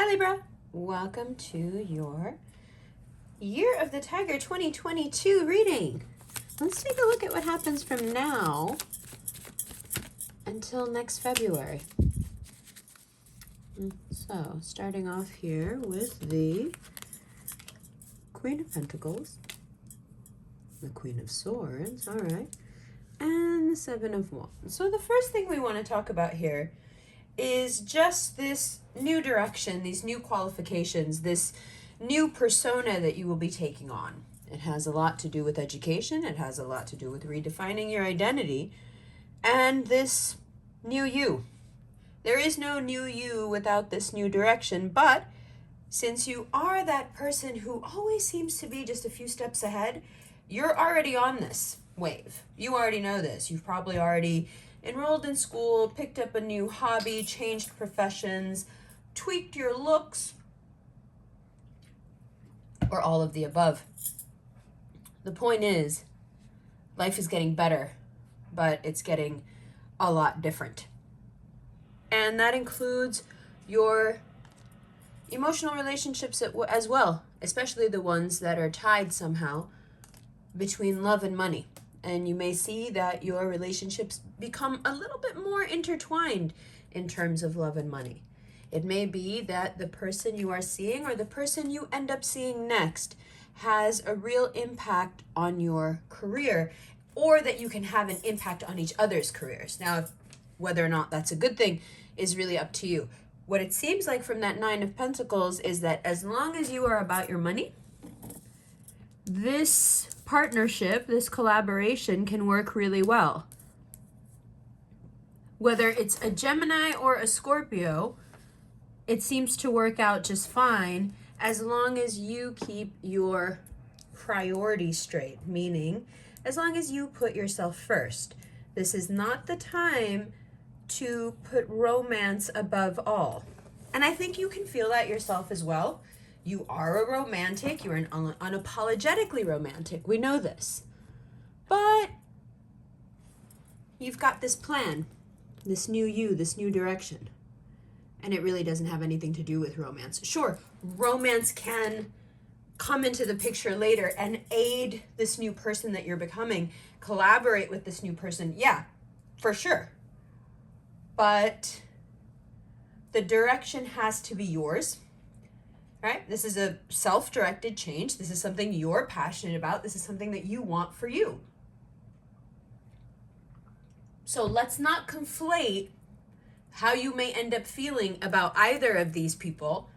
Hi Libra, welcome to your Year of the Tiger 2022 reading. Let's take a look at what happens from now until next February. So, starting off here with the Queen of Pentacles, the Queen of Swords, all right, and the Seven of Wands. So the first thing we want to talk about here is just this new direction, these new qualifications, this new persona that you will be taking on. It has a lot to do with education. It has a lot to do with redefining your identity and this new you. There is no new you without this new direction, but since you are that person who always seems to be just a few steps ahead, you're already on this wave. You already know this. You've probably already enrolled in school, picked up a new hobby, changed professions, tweaked your looks, or all of the above. The point is, life is getting better, but it's getting a lot different. And that includes your emotional relationships as well, especially the ones that are tied somehow between love and money. And you may see that your relationships become a little bit more intertwined in terms of love and money. It may be that the person you are seeing or the person you end up seeing next has a real impact on your career, or that you can have an impact on each other's careers. Now, whether or not that's a good thing is really up to you. What it seems like from that Nine of Pentacles is that as long as you are about your money, this partnership, this collaboration can work really well. Whether it's a Gemini or a Scorpio, it seems to work out just fine as long as you keep your priorities straight, meaning as long as you put yourself first. This is not the time to put romance above all. And I think you can feel that yourself as well. You are a romantic. You're an unapologetically romantic. We know this. But you've got this plan, this new you, this new direction. And it really doesn't have anything to do with romance. Sure, romance can come into the picture later and aid this new person that you're becoming, collaborate with this new person. Yeah, for sure. But the direction has to be yours. Right? This is a self-directed change. This is something you're passionate about. This is something that you want for you. So let's not conflate how you may end up feeling about either of these people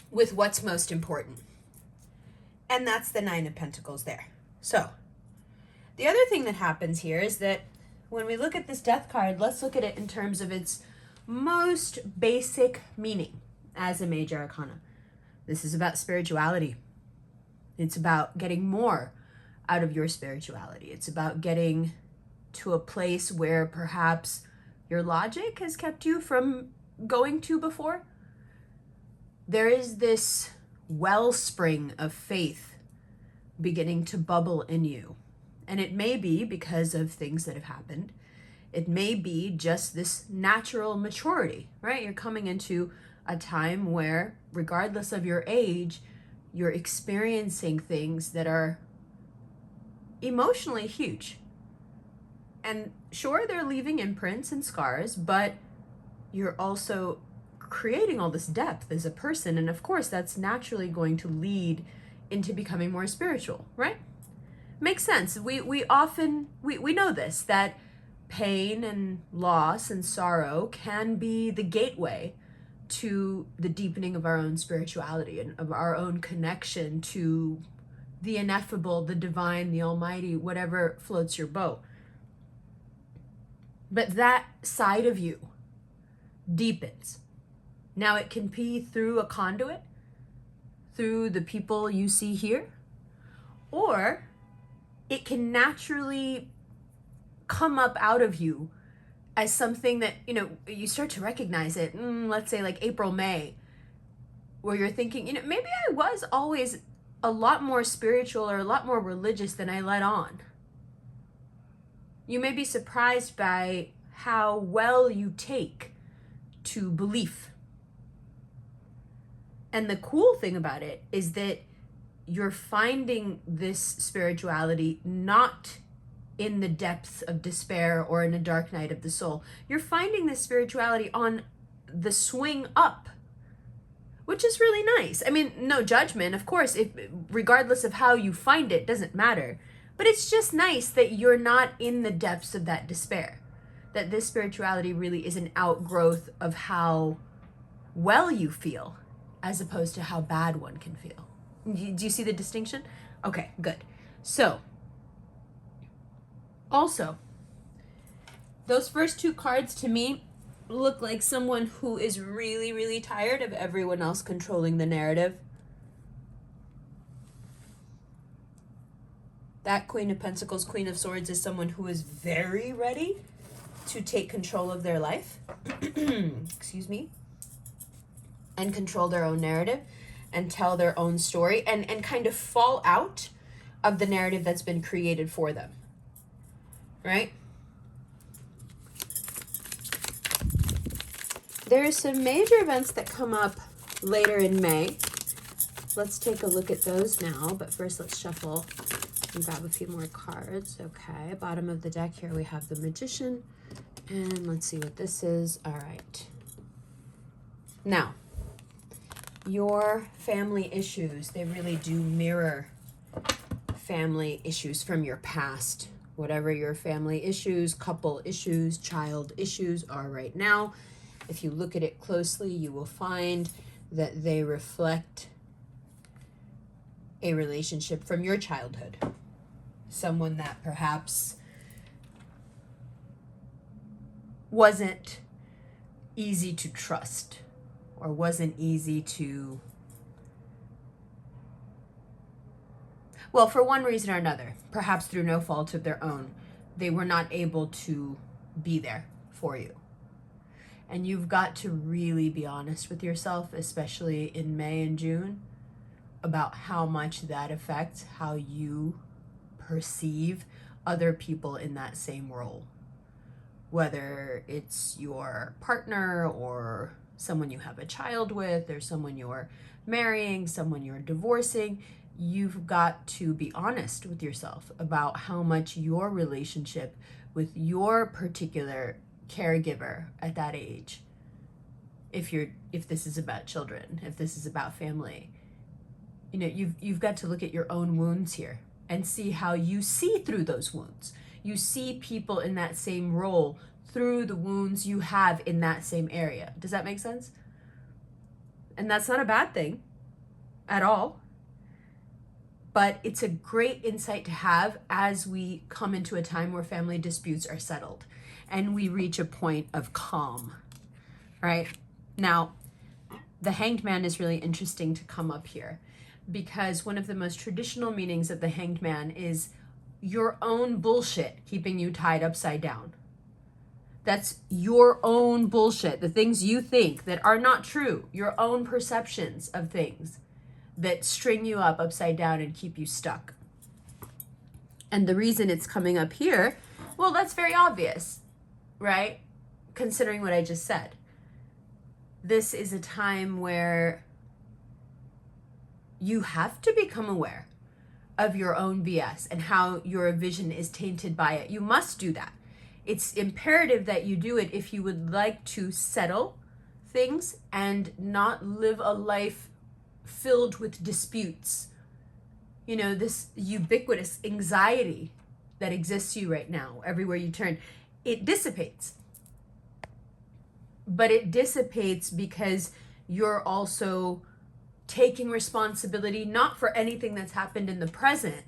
with what's most important. And that's the Nine of Pentacles there. So the other thing that happens here is that when we look at this Death card, let's look at it in terms of its most basic meaning as a major arcana. This is about spirituality. It's about getting more out of your spirituality. It's about getting to a place where perhaps your logic has kept you from going to before. There is this wellspring of faith beginning to bubble in you. And it may be because of things that have happened. It may be just this natural maturity, right? You're coming into a time where, regardless of your age, you're experiencing things that are emotionally huge. And sure, they're leaving imprints and scars, but you're also creating all this depth as a person. And of course, that's naturally going to lead into becoming more spiritual, right? Makes sense. We often know this, that pain and loss and sorrow can be the gateway to the deepening of our own spirituality and of our own connection to the ineffable, the divine, the almighty, whatever floats your boat. But that side of you deepens. Now it can be through a conduit, through the people you see here, or it can naturally come up out of you as something that, you start to recognize it, let's say like April, May, where you're thinking, maybe I was always a lot more spiritual or a lot more religious than I let on. You may be surprised by how well you take to belief. And the cool thing about it is that you're finding this spirituality not in the depths of despair or in a dark night of the soul. You're finding this spirituality on the swing up, which is really nice. I mean, no judgment, of course, if regardless of how you find it, doesn't matter. But it's just nice that you're not in the depths of that despair. That this spirituality really is an outgrowth of how well you feel, as opposed to how bad one can feel. Do you see the distinction? Okay, good. So, also, those first two cards to me look like someone who is really, really tired of everyone else controlling the narrative. That Queen of Pentacles, Queen of Swords is someone who is very ready to take control of their life. Excuse me. And control their own narrative and tell their own story and kind of fall out of the narrative that's been created for them. Right? There are some major events that come up later in May. Let's take a look at those now, but first let's shuffle and grab a few more cards. Okay, bottom of the deck here we have the Magician, and let's see what this is. All right. Now, your family issues, they really do mirror family issues from your past. Whatever your family issues, couple issues, child issues are right now, if you look at it closely, you will find that they reflect a relationship from your childhood. Someone that perhaps wasn't easy to trust or wasn't easy to, well, for one reason or another, perhaps through no fault of their own, they were not able to be there for you. And you've got to really be honest with yourself, especially in May and June, about how much that affects how you perceive other people in that same role. Whether it's your partner or someone you have a child with or someone you're marrying, someone you're divorcing, you've got to be honest with yourself about how much your relationship with your particular caregiver at that age, if this is about children, if this is about family, you know, you've got to look at your own wounds here and see how you see through those wounds. You see people in that same role through the wounds you have in that same area. Does that make sense? And that's not a bad thing at all. But it's a great insight to have as we come into a time where family disputes are settled and we reach a point of calm, right? Now, the Hanged Man is really interesting to come up here because one of the most traditional meanings of the Hanged Man is your own bullshit keeping you tied upside down. That's your own bullshit, the things you think that are not true, your own perceptions of things that string you up upside down and keep you stuck. And the reason it's coming up here, well, that's very obvious, right? Considering what I just said. This is a time where you have to become aware of your own BS and how your vision is tainted by it. You must do that. It's imperative that you do it if you would like to settle things and not live a life filled with disputes. You know, this ubiquitous anxiety that exists to you right now, everywhere you turn, it dissipates. But it dissipates because you're also taking responsibility, not for anything that's happened in the present,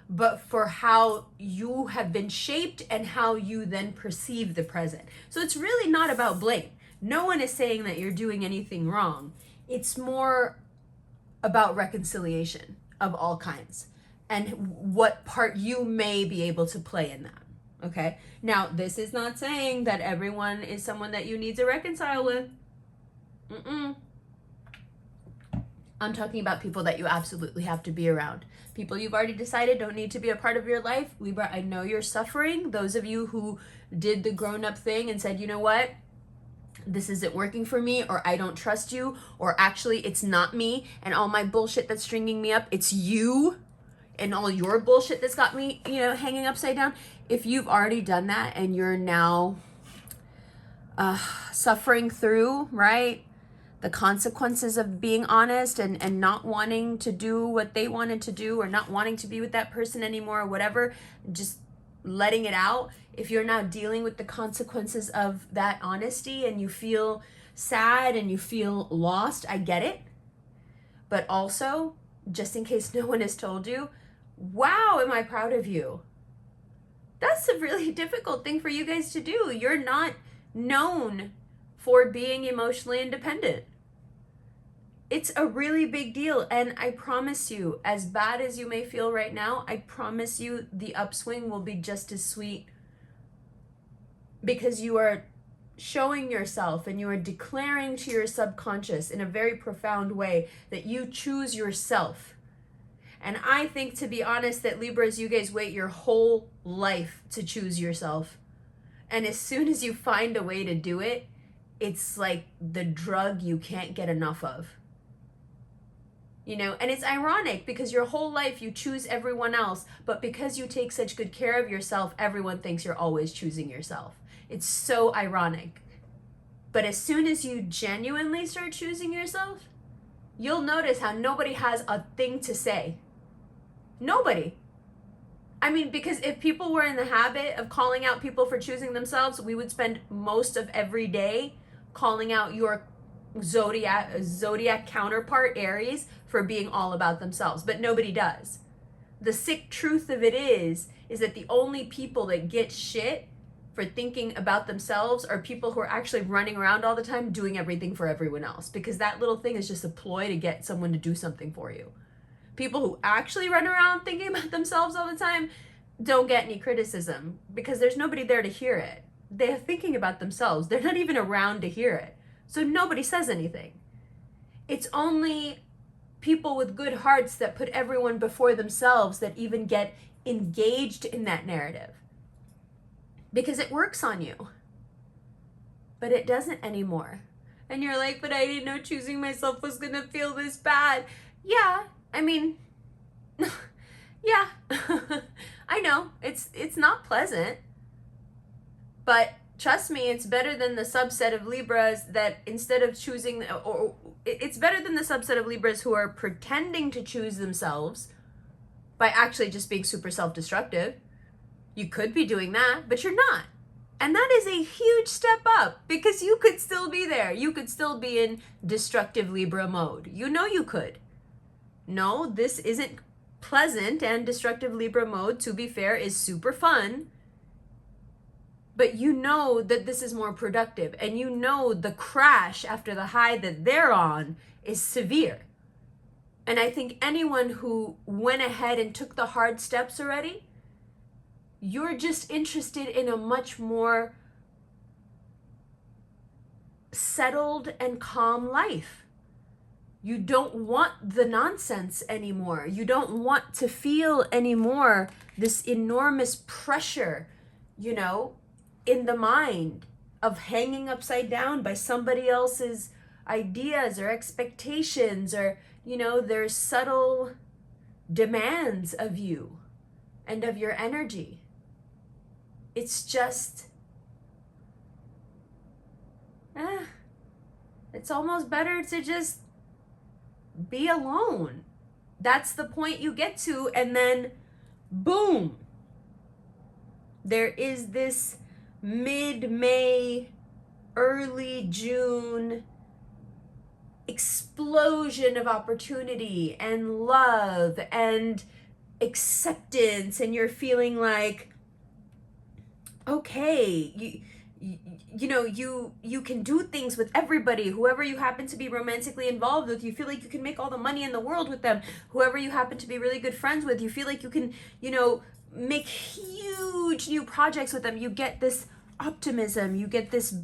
but for how you have been shaped and how you then perceive the present. So it's really not about blame. No one is saying that you're doing anything wrong. It's more about reconciliation of all kinds and what part you may be able to play in that. Okay? Now, this is not saying that everyone is someone that you need to reconcile with. I'm talking about people that you absolutely have to be around. People you've already decided don't need to be a part of your life. Libra, I know you're suffering. Those of you who did the grown-up thing and said, you know what? this isn't working for me, or I don't trust you, or actually it's not me and all my bullshit that's stringing me up, it's you and all your bullshit that's got me, hanging upside down. If you've already done that and you're now suffering through, right, the consequences of being honest and not wanting to do what they wanted to do, or not wanting to be with that person anymore, or whatever, just letting it out. If you're now dealing with the consequences of that honesty and you feel sad and you feel lost, I get it. But also, just in case no one has told you, wow, am I proud of you. That's a really difficult thing for you guys to do. You're not known for being emotionally independent. It's a really big deal. And I promise you, as bad as you may feel right now, I promise you the upswing will be just as sweet, because you are showing yourself and you are declaring to your subconscious in a very profound way that you choose yourself. And I think, to be honest, that Libras, you guys wait your whole life to choose yourself. And as soon as you find a way to do it, it's like the drug you can't get enough of. And it's ironic, because your whole life you choose everyone else, but because you take such good care of yourself, everyone thinks you're always choosing yourself. It's so ironic. But as soon as you genuinely start choosing yourself, you'll notice how nobody has a thing to say. Nobody. I mean, because if people were in the habit of calling out people for choosing themselves, we would spend most of every day calling out your zodiac counterpart, Aries, for being all about themselves. But nobody does. The sick truth of it is that the only people that get shit for thinking about themselves are people who are actually running around all the time doing everything for everyone else, because that little thing is just a ploy to get someone to do something for you. People who actually run around thinking about themselves all the time don't get any criticism, because there's nobody there to hear it. They're thinking about themselves. They're not even around to hear it. So nobody says anything. It's only people with good hearts that put everyone before themselves that even get engaged in that narrative, because it works on you. But it doesn't anymore. And you're like, but I didn't know choosing myself was gonna feel this bad. Yeah, I mean, yeah, I know it's not pleasant, but trust me, it's better than the subset of Libras that instead of choosing, or it's better than the subset of Libras who are pretending to choose themselves by actually just being super self-destructive. You could be doing that, but you're not. And that is a huge step up, because you could still be there. You could still be in destructive Libra mode. You could. No, this isn't pleasant, and destructive Libra mode, to be fair, is super fun. But you know that this is more productive, and the crash after the high that they're on is severe. And I think anyone who went ahead and took the hard steps already, you're just interested in a much more settled and calm life. You don't want the nonsense anymore. You don't want to feel anymore this enormous pressure, in the mind of hanging upside down by somebody else's ideas or expectations, or, their subtle demands of you and of your energy. It's just, it's almost better to just be alone. That's the point you get to, and then boom, there is this mid-May, early June explosion of opportunity and love and acceptance, and you're feeling like, okay, you can do things with everybody. Whoever you happen to be romantically involved with, you feel like you can make all the money in the world with them. Whoever you happen to be really good friends with, you feel like you can, make huge new projects with them. You get this optimism, you get this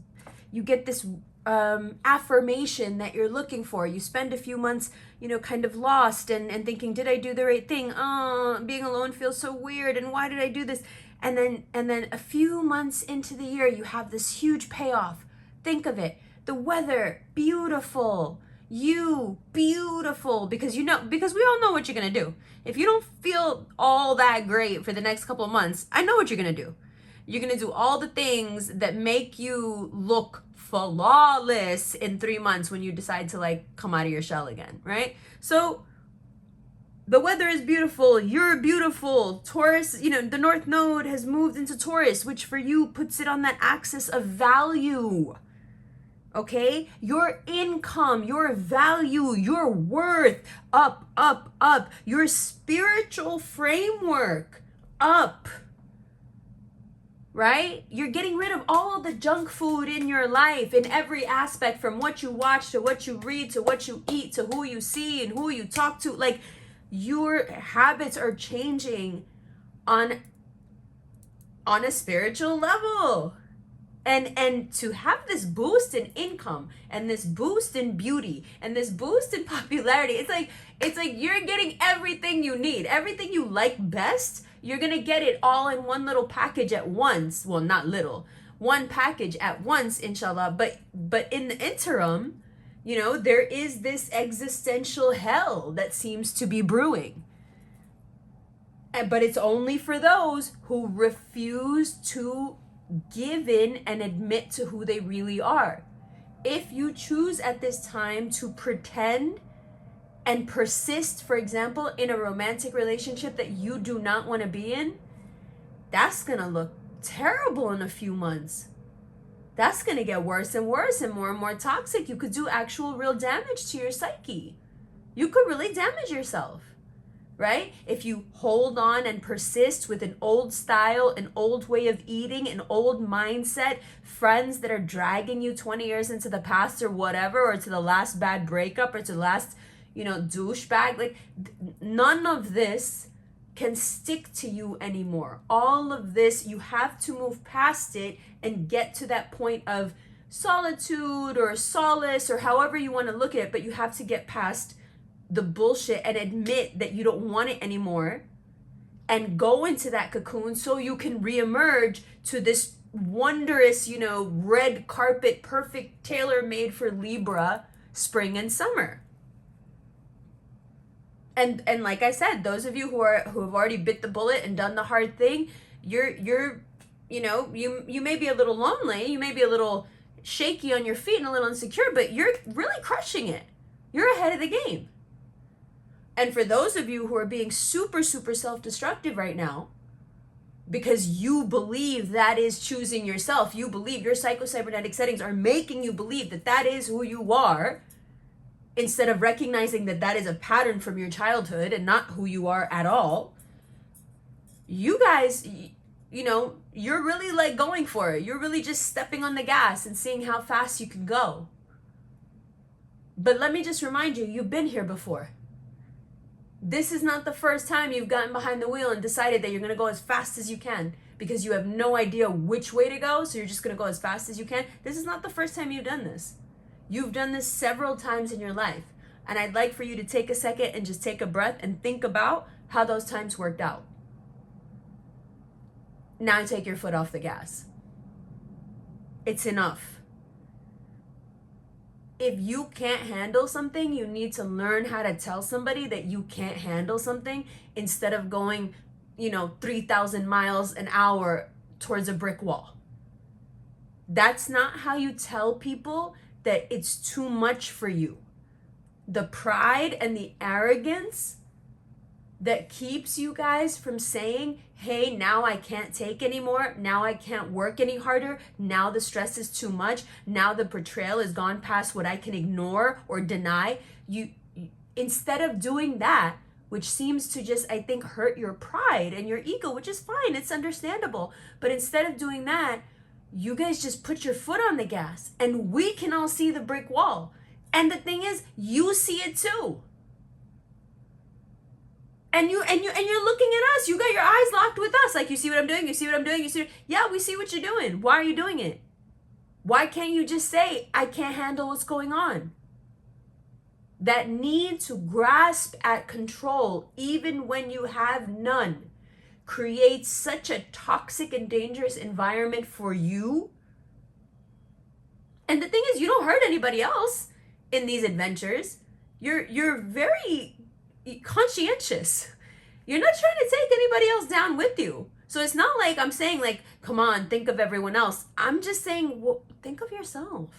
affirmation that you're looking for. You spend a few months, kind of lost and thinking, did I do the right thing? Oh, being alone feels so weird, and why did I do this? And then a few months into the year, you have this huge payoff. Think of it. The weather, beautiful. You, beautiful. Because because we all know what you're going to do. If you don't feel all that great for the next couple of months, I know what you're going to do. You're going to do all the things that make you look flawless in 3 months when you decide to like come out of your shell again, right? So the weather is beautiful. You're beautiful. Taurus, the North Node has moved into Taurus, which for you puts it on that axis of value. Okay? Your income, your value, your worth, up, up, up. Your spiritual framework, up. Right? You're getting rid of all of the junk food in your life in every aspect, from what you watch to what you read to what you eat to who you see and who you talk to. Like, your habits are changing on a spiritual level. And to have this boost in income and this boost in beauty and this boost in popularity, it's like you're getting everything you need, everything you like best. You're gonna get it all in one little package at once. Well, not little, one package at once, inshallah. But in the interim, there is this existential hell that seems to be brewing. But it's only for those who refuse to give in and admit to who they really are. If you choose at this time to pretend and persist, for example, in a romantic relationship that you do not want to be in, that's gonna look terrible in a few months. That's going to get worse and worse and more toxic. You could do actual real damage to your psyche. You could really damage yourself, right? If you hold on and persist with an old style, an old way of eating, an old mindset, friends that are dragging you 20 years into the past or whatever, or to the last bad breakup, or to the last, douchebag, like none of this can stick to you anymore. All of this, you have to move past it and get to that point of solitude or solace, or however you want to look at it, but you have to get past the bullshit and admit that you don't want it anymore and go into that cocoon so you can reemerge to this wondrous, red carpet, perfect, tailor-made for Libra spring and summer. And like I said, those of you who have already bit the bullet and done the hard thing, you may be a little lonely, you may be a little shaky on your feet and a little insecure, but you're really crushing it. You're ahead of the game. And for those of you who are being super, super self-destructive right now, because you believe that is choosing yourself, you believe your psychocybernetic settings are making you believe that that is who you are, instead of recognizing that that is a pattern from your childhood and not who you are at all, you guys, you're really like going for it. You're really just stepping on the gas and seeing how fast you can go. But let me just remind you, you've been here before. This is not the first time you've gotten behind the wheel and decided that you're going to go as fast as you can because you have no idea which way to go, so you're just going to go as fast as you can. This is not the first time you've done this. You've done this several times in your life. And I'd like for you to take a second and just take a breath and think about how those times worked out. Now take your foot off the gas. It's enough. If you can't handle something, you need to learn how to tell somebody that you can't handle something instead of going, 3,000 miles an hour towards a brick wall. That's not how you tell people that it's too much for you. The pride and the arrogance that keeps you guys from saying, hey, now I can't take anymore. Now I can't work any harder. Now the stress is too much. Now the betrayal has gone past what I can ignore or deny. You instead of doing that, which seems to just, I think, hurt your pride and your ego, which is fine. It's understandable. But instead of doing that, you guys just put your foot on the gas and we can all see the brick wall. And the thing is, you see it too. And you're looking at us. You got your eyes locked with us. Like, you see what I'm doing? You see what I'm doing? Yeah, we see what you're doing. Why are you doing it? Why can't you just say, I can't handle what's going on? That need to grasp at control, even when you have none, creates such a toxic and dangerous environment for you And the thing is, you don't hurt anybody else in these adventures. You're very conscientious. You're not trying to take anybody else down with you. So it's not like I'm saying, like, come on, think of everyone else. I'm just saying, well, think of yourself.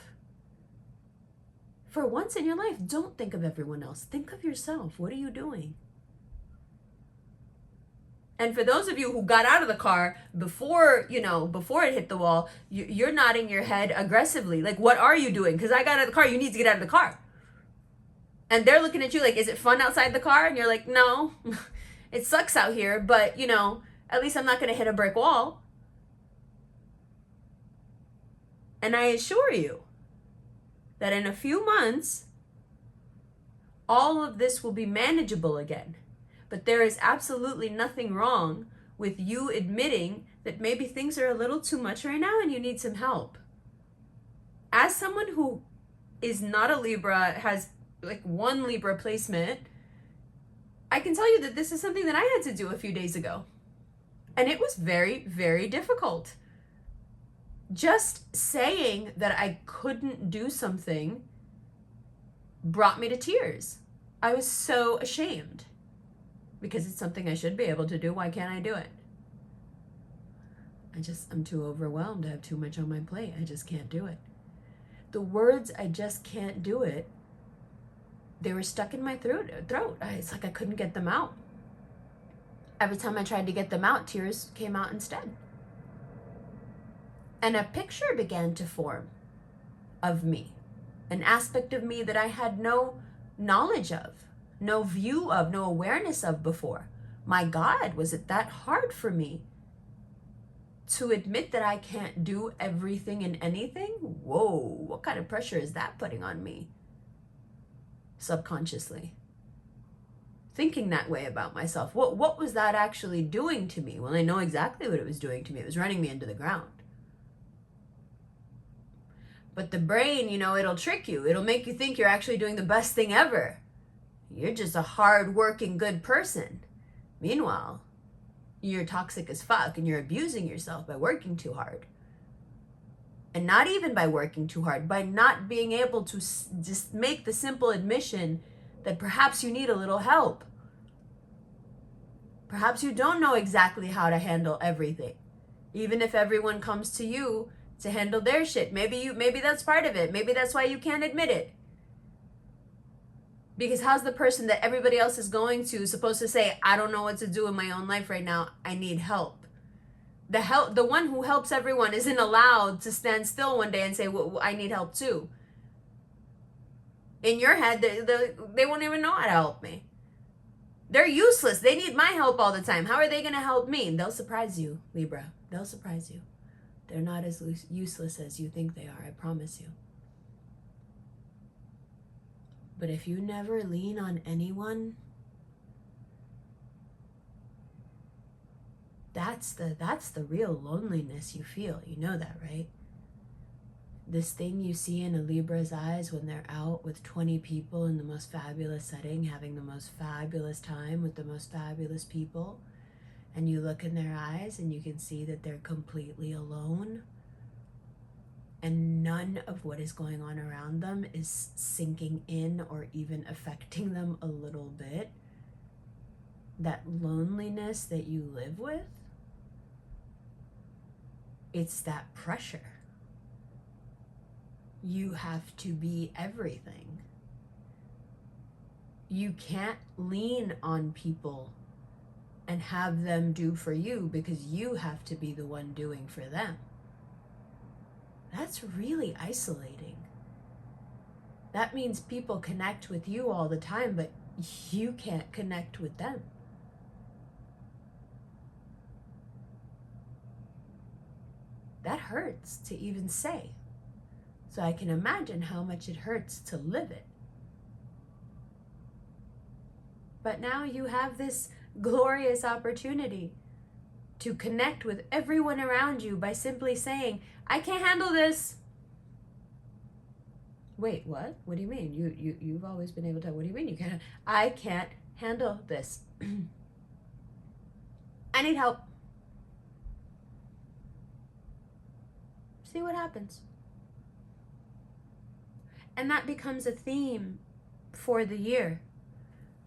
For once in your life, don't think of everyone else. Think of yourself. What are you doing? And for those of you who got out of the car before it hit the wall, you're nodding your head aggressively. Like, what are you doing? Because I got out of the car. You need to get out of the car. And they're looking at you like, is it fun outside the car? And you're like, no, it sucks out here, but, at least I'm not going to hit a brick wall. And I assure you that in a few months, all of this will be manageable again. But there is absolutely nothing wrong with you admitting that maybe things are a little too much right now and you need some help. As someone who is not a Libra, has like one Libra placement, I can tell you that this is something that I had to do a few days ago. And it was very, very difficult. Just saying that I couldn't do something brought me to tears. I was so ashamed. Because it's something I should be able to do. Why can't I do it? I'm too overwhelmed. I have too much on my plate. I just can't do it. The words, I just can't do it, they were stuck in my throat. It's like I couldn't get them out. Every time I tried to get them out, tears came out instead. And a picture began to form of me. An aspect of me that I had no knowledge of. No view of, no awareness of before. My God, was it that hard for me to admit that I can't do everything and anything? Whoa, what kind of pressure is that putting on me? Subconsciously. Thinking that way about myself. What was that actually doing to me? Well, I know exactly what it was doing to me. It was running me into the ground. But the brain, it'll trick you. It'll make you think you're actually doing the best thing ever. You're just a hard-working, good person. Meanwhile, you're toxic as fuck and you're abusing yourself by working too hard. And not even by working too hard, by not being able to just make the simple admission that perhaps you need a little help. Perhaps you don't know exactly how to handle everything. Even if everyone comes to you to handle their shit. Maybe that's part of it. Maybe that's why you can't admit it. Because how's the person that everybody else is going to supposed to say, I don't know what to do in my own life right now. I need help. The one who helps everyone isn't allowed to stand still one day and say, well, I need help too. In your head, they won't even know how to help me. They're useless. They need my help all the time. How are they going to help me? And they'll surprise you, Libra. They'll surprise you. They're not as useless as you think they are. I promise you. But if you never lean on anyone, that's the real loneliness you feel. You know that, right? This thing you see in a Libra's eyes when they're out with 20 people in the most fabulous setting, having the most fabulous time with the most fabulous people, and you look in their eyes and you can see that they're completely alone. And none of what is going on around them is sinking in or even affecting them a little bit. That loneliness that you live with, it's that pressure. You have to be everything. You can't lean on people and have them do for you because you have to be the one doing for them. That's really isolating. That means people connect with you all the time, but you can't connect with them. That hurts to even say. So I can imagine how much it hurts to live it. But now you have this glorious opportunity to connect with everyone around you by simply saying, I can't handle this. Wait, what? What do you mean? You've always been able to. What do you mean you can't? I can't handle this. I need help. See what happens. And that becomes a theme for the year.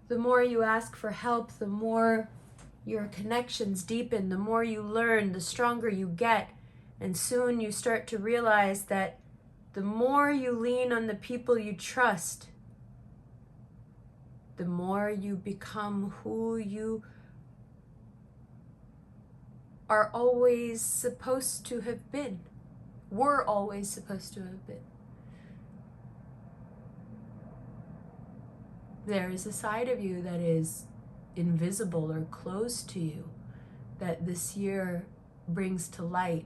The more you ask for help, the more your connections deepen, the more you learn, the stronger you get. And soon you start to realize that the more you lean on the people you trust, the more you become who you are always supposed to have been. Were always supposed to have been. There is a side of you that is invisible or close to you that this year brings to light.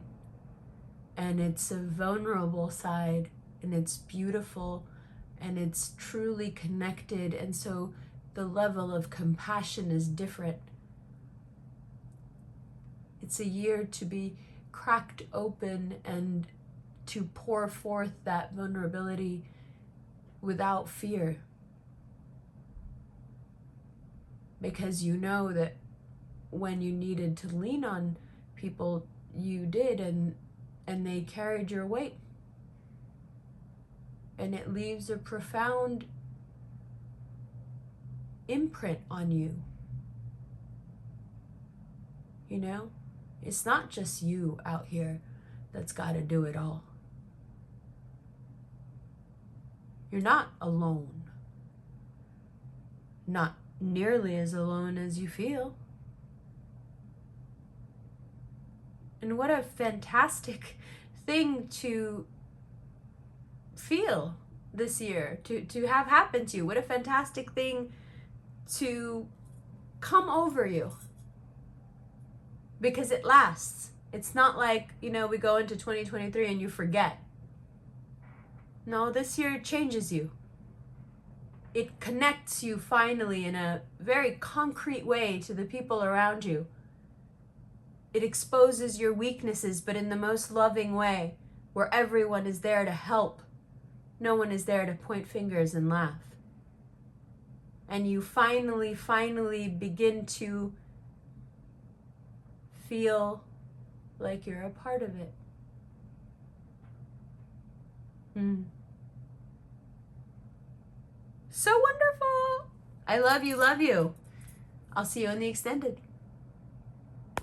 And it's a vulnerable side, and it's beautiful, and it's truly connected. And so the level of compassion is different. It's a year to be cracked open and to pour forth that vulnerability without fear. Because you know that when you needed to lean on people, you did, and they carried your weight. And it leaves a profound imprint on you. You know? It's not just you out here that's got to do it all. You're not alone. Not nearly as alone as you feel. And what a fantastic thing to feel this year, to have happen to you. What a fantastic thing to come over you. Because it lasts. It's not like, we go into 2023 and you forget. No, this year it changes you. It connects you finally in a very concrete way to the people around you. It exposes your weaknesses, but in the most loving way, where everyone is there to help. No one is there to point fingers and laugh. And you finally begin to feel like you're a part of it. So wonderful. I love you, love you. I'll see you in the extended.